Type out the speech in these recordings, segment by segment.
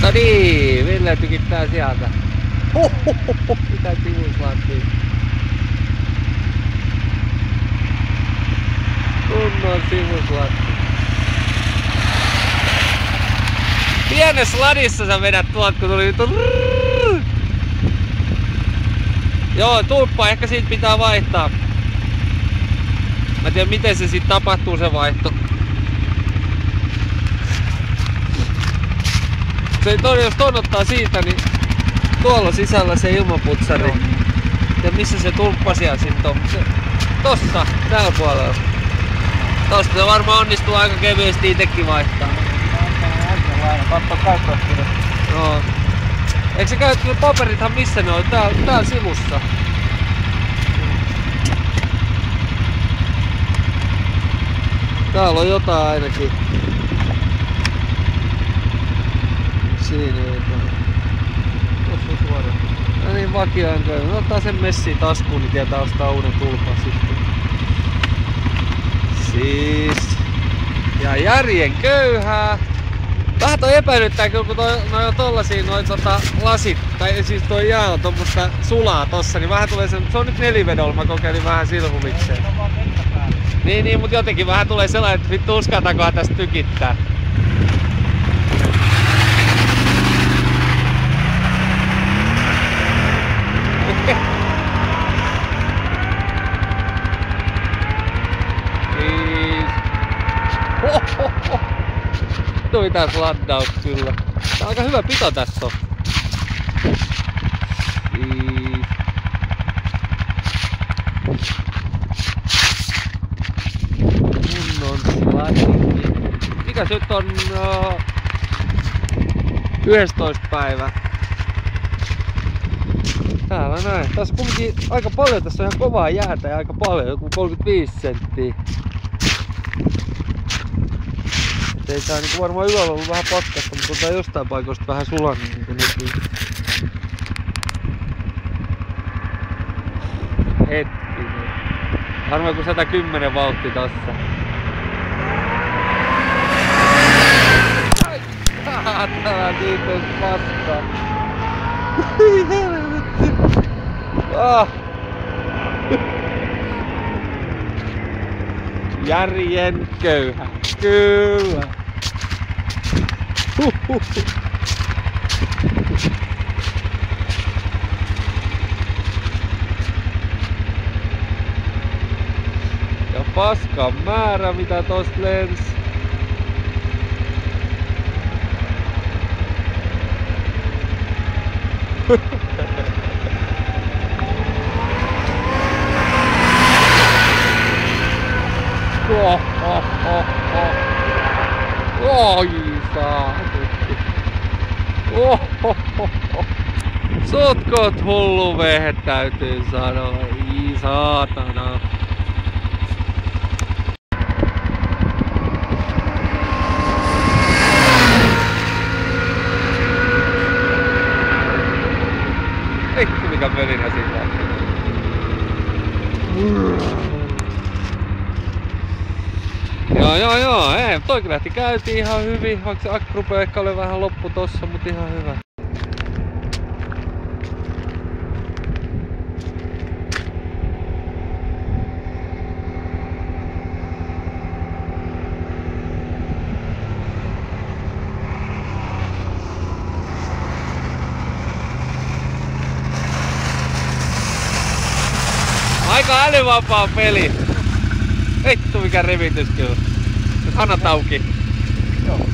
No niin, Ville tykittää sieltä. Mitä sivuslaattiin. Kunnon sivuslaatti. Pienessä ladissa sä vedät tuot, kun tuli Joo, tulppa, ehkä siitä pitää vaihtaa. Mä en tiedä miten se sit tapahtuu se vaihto. Se jos ton ottaa siitä, niin tuolla sisällä se ilmaputsari. Ja missä se tulppa siellä sit on? Tossa, täällä puolella. Tosta se varmaan onnistuu aika kevyesti itekin vaihtaa. Joo. Eikö se käy paperithan missä ne on? Täällä sivussa. Täällä on jotain ainakin. Siinä jotain. Tossa suoraan. No niin, vakioan käy. No, ottaa sen messiin taskuun, niin tietää ostaa uuden tulpan sitten. Siis. Ja järjen köyhää. Vähän toi epäilyttää kyllä, kun noi on tollasia lasit, tai siis toi jää on tommoista sulaa tossa, niin vähän tulee se on nyt nelivedolla, mä kokeilin vähän silhumikseen. Niin, mut jotenkin vähän tulee sellainen, että vittu uskaltakohan tästä tykittää. Tuli tää laddaus kyllä. Tää on aika hyvä pito tässä on. Kunnon slatti. Mikä se nyt on 11 päivä. Täällä näin. Tässä on kumminkin aika paljon, tässä on ihan kovaa jäätä ja aika paljon, joku 35 senttiä. Ei tää niinku varmaan yöllä ollut vähän pakkasta, mutta on tää jostain paikoista vähän sulannut niinku nyt. Hetkinen. Varmaan kun 110 vauhti tossa. Ai saatana, niitä on paskaa. Hyi helvetti. Järjen köyhä. Kyllä. Ja paskan määrä mitä tosta lensi. Oi saatutti. Sotkot hullu vehe täytyy sanoa. Ei saatana. Vittu mikä mölinä siitä. Joo, ei, toikin lähti käyntiin ihan hyvin, vaikka se akku rupeaa ehkä oli vähän loppu tossa, mut ihan hyvä. Aika älyvapaa peli. Vittu mikä revitys kyllä. Nyt hanat auki. Joo.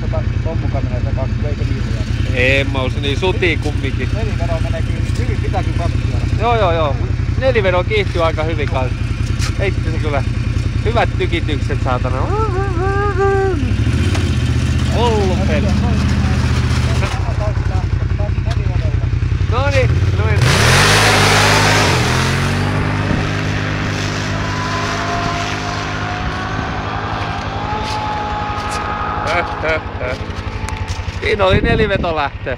Onko tommukaan menee se 2 eikä liuja? En mä usko, niin sutii kumminkin. Nelivero menee hyvin, pitääkin 2 vielä. Joo. Nelivero kiihtyy aika hyvin kanssa. Heitti se kyllä. Hyvät tykitykset saatana. Hullu peli. Noniin, noin. Siinä oli neliveto lähtö.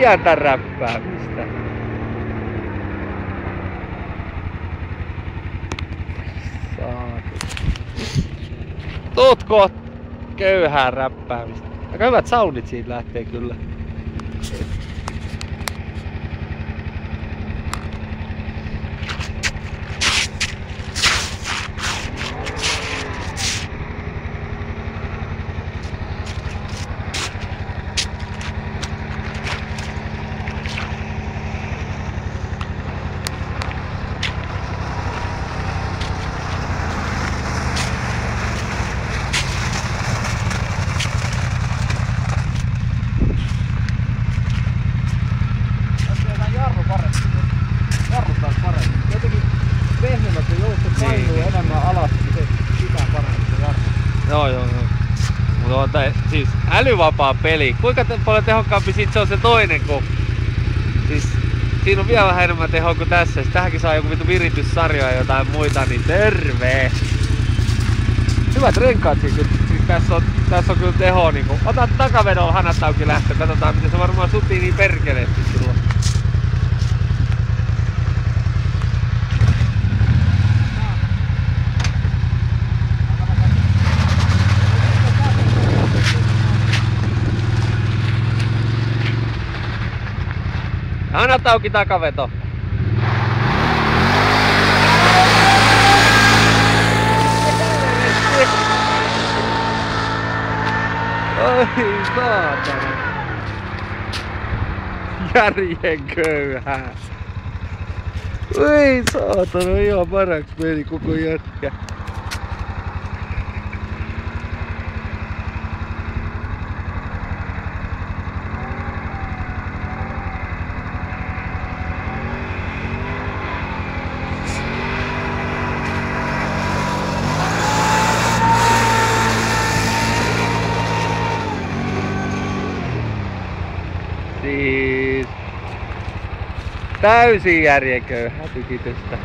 pientä räppäämistä. Tuutko köyhää räppäämistä? Aika hyvät soundit siitä lähtee kyllä. Joo. Mutta siis älyvapaa peli. Kuinka paljon tehokkaampi sit se on se toinen, kun siis siinä on vielä vähän enemmän tehoa kuin tässä. Sitten tähänkin saa joku vitu virityssarjoja ja jotain muita, niin terve! Hyvät renkaat siis tässä on kyllä tehoa niinku. Ota takavedolla hanat auki lähtö, katsotaan miten se varmaan sutii niin perkeleesti silloin. Hanat auki takaveto. Oi saatana. Järjen köyhää. Oi saatana, ihan paraks meni koko jätkä. Siis täysin järjenköyhää tykitystä.